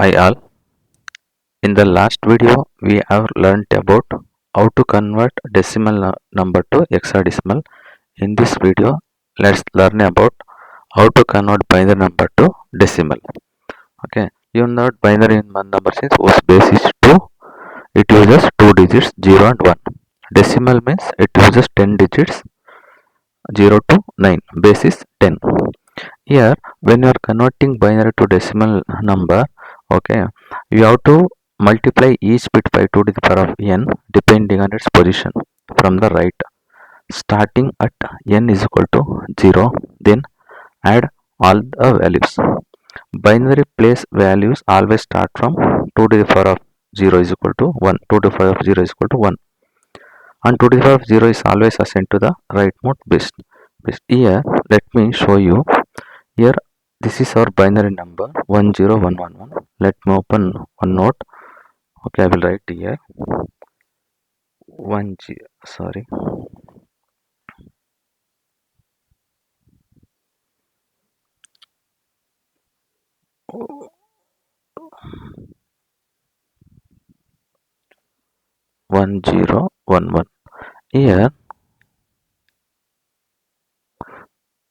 Hi all. In the last video, we have learned about how to convert decimal number to hexadecimal. In this video, let's learn about how to convert binary number to decimal. Okay, you know that binary number is whose base is 2. It uses 2 digits 0 and 1. Decimal means it uses 10 digits 0 to 9. Base is 10. Here, when you are converting binary to decimal number, okay, you have to multiply each bit by 2 to the power of n depending on its position from the right. Starting at n is equal to 0, then add all the values. Binary place values always start from 2 to the power of 0 is equal to 1. 2 to the power of 0 is equal to 1. And 2 to the power of 0 is always assigned to the rightmost bit. Here, let me show you. Here, this is our binary number 10111. Let me open one note. Okay, I will write here 1 sorry 1011.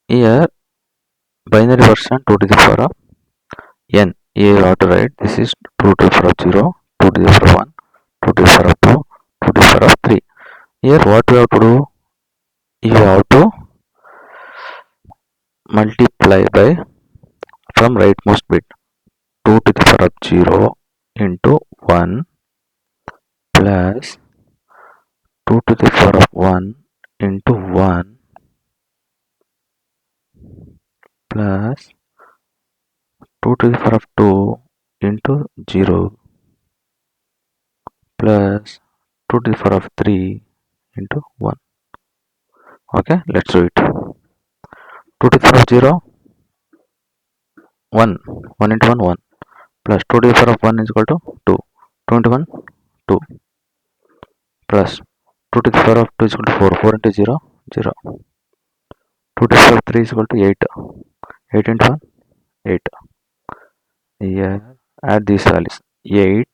Here binary version 2 to the power of n. Here you have to write this is 2 to the power of 0, 2 to the power of 1, 2 to the power of 2, 2 to the power of 3. Here what you have to do, you have to multiply by from rightmost bit 2 to the power of 0 into 1 plus 2 to the power of 1 into 1 plus 2 to the power of 2 into 0 plus 2 to the power of 3 into 1. Okay, let's do it. 2 to the power of 0, 1. 1 into 1, 1. Plus 2 to the power of 1 is equal to 2. 2 into 1, 2. Plus 2 to the power of 2 is equal to 4. 4 into 0, 0. 2 to the power of 3 is equal to 8. 8 into 1, 8. Here, add these values. 8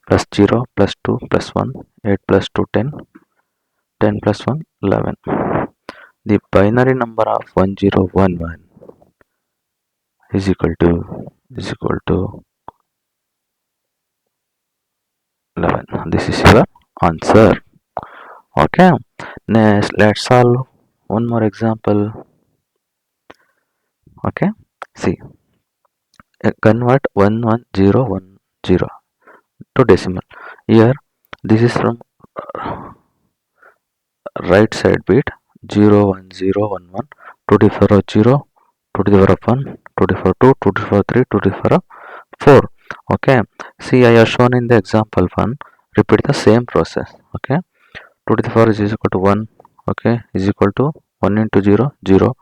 plus 0 plus 2 plus 1, 8 plus 2, 10. 10 plus 1, 11. The binary number of 1011 is equal to 11. This is your answer. Okay. Next, let's solve one more example. Okay. See, convert 11010 to decimal. Here, this is from right side bit 01011 to the power of 0, to the power of 1, to the power of 2, to the power of 3, to the power of 4. Okay, see, I have shown in the example 1. Repeat the same process. Okay, 2 to the power is equal to 1. Okay, is equal to 1 into 0, 0.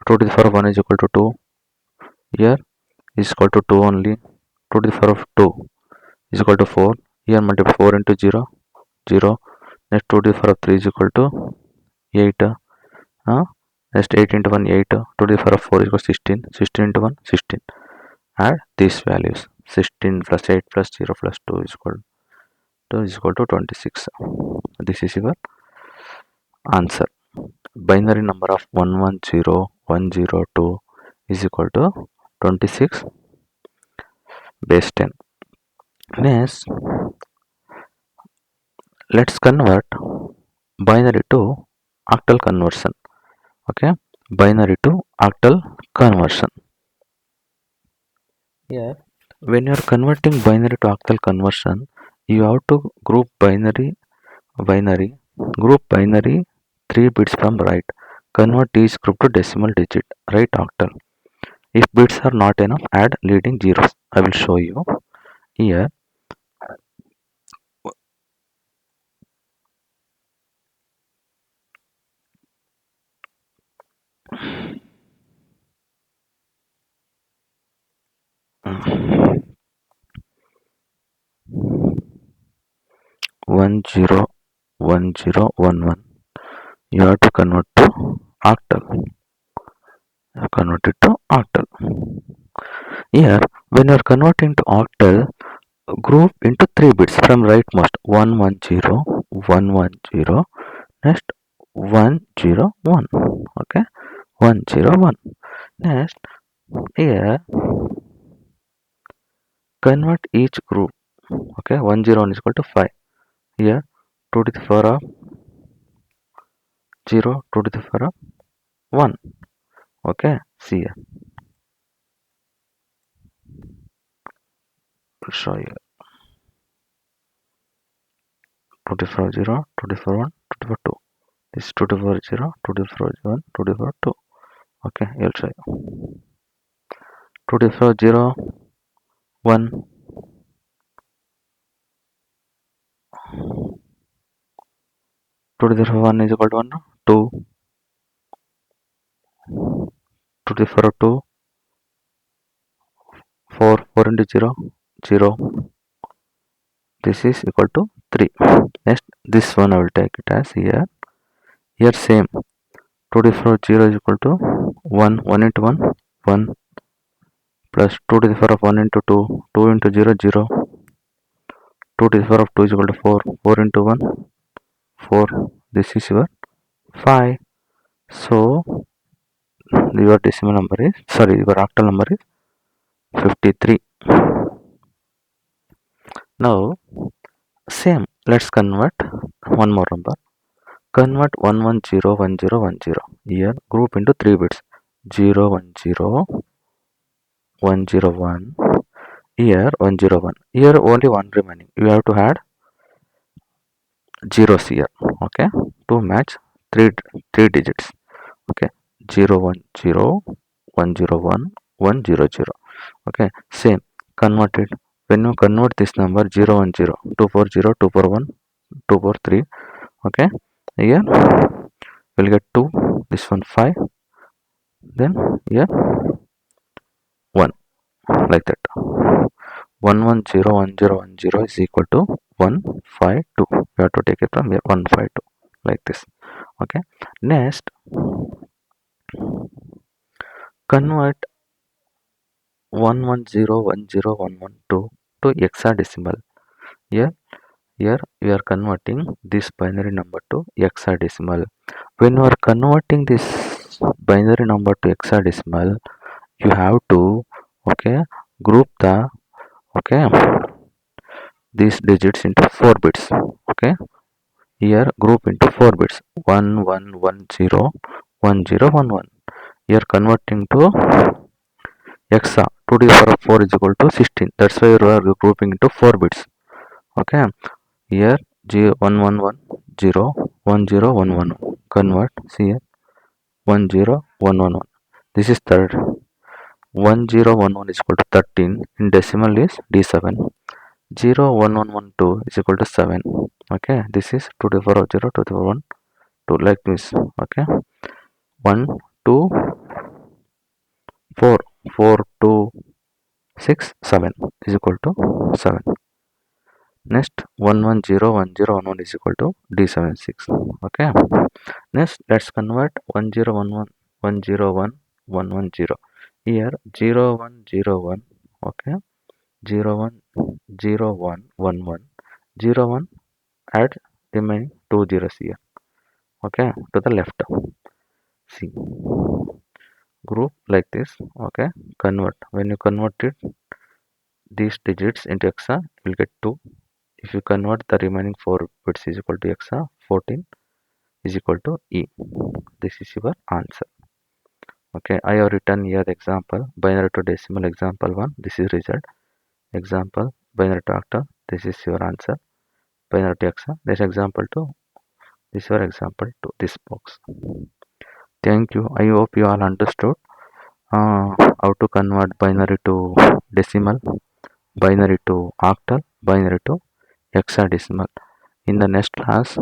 2 to the power of 1 is equal to 2. Here is equal to 2 only. 2 to the power of 2 is equal to 4. Here multiply 4 into 0, 0. Next 2 to the power of 3 is equal to 8. Next 8 into 1, 8. 2 to the power of 4 is equal to 16. 16 into 1, 16. Add these values. 16 plus 8 plus 0 plus 2 is equal to 26. This is your answer. Binary number of 110102 is equal to 26 base 10. Next, let's convert binary to octal conversion. Okay, binary to octal conversion. Here, when you are converting binary to octal conversion, you have to group binary 3 bits from right. Convert each group to decimal digit. Write octal. If bits are not enough, add leading zeros. I will show you here. One zero 1011. You have to convert to octal. Convert it to octal. Here When you are converting to octal, group into 3 bits from rightmost 110 110, next 101. Okay, 101. Next, here convert each group. Okay, 101 is equal to 5. Here 2 to the power of 0, 2 to the power of 1. Okay, see here. I'll show you. 2 to the power of 0, 2 to the power 1, 2 to the power 2. This is 2 to the power 0, 2 to the power 1, 2 to the power 2. Okay, I'll show you. 2 to the power 0, 1, 2 to the power 1 is equal to 1, 2, 2 to the power of 2, 4, 4 into 0, 0. This is equal to 3. Next, this one I will take it as here. Here same. 2 to the power of 0 is equal to 1, 1 into 1, 1, plus 2 to the power of 1 into 2, 2 into 0, 0. 2 to the power of 2 is equal to 4, 4 into 1, 4. This is your 5. So, your decimal number is, sorry, your octal number is 53. Now, same. Let's convert one more number. Convert 1101010. Here, group into 3 bits. 010, 101. Here, 101. Here, only one remaining. You have to add zeros here. Okay, to match three digits. Okay, 010, 101, 100. Okay, same. Converted. When you convert this number 010, 240, 241, 243. Okay, here we'll get 2, this one 5, then here 1, like that. 1101010 is equal to 152. You have to take it from here, 152, like this. Okay, next convert 1101012 to hexadecimal. Here we are converting this binary number to hexadecimal. When you are converting this binary number to hexadecimal, you have to group the these digits into 4 bits. Okay, here group into 4 bits, 11101011. Here converting to hexa, 2 to the power of 4 is equal to 16. That's why you are grouping into 4 bits. Okay, here 11101011. Convert, see here 10111. This is third. 1011 is equal to 13. In decimal is D7. 01112 is equal to 7. Okay, this is 2 to the power of 0, 2 to the power 1, 2, like this. Okay, 1 2 4, 4 2 6 7 is equal to 7. Next 110101 is equal to D76. Okay, next let's convert 1011110. Here 0101. Okay, 010111 01. Add remaining 2 zeros here. Okay, to the left. See, group like this. Okay, convert. When you convert it these digits into hexa, you will get 2. If you convert the remaining 4 bits is equal to hexa, 14 is equal to E. This is your answer. Okay, I have written here the example binary to decimal example 1. This is result. Example binary to octal. This is your answer. Binary to hexa. This example 2. This is your example 2. This box. Thank you. I hope you all understood how to convert binary to decimal, binary to octal, binary to hexadecimal. In the next class,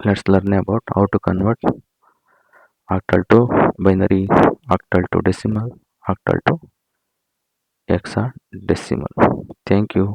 let's learn about how to convert octal to binary, octal to decimal, octal to hexadecimal. Thank you.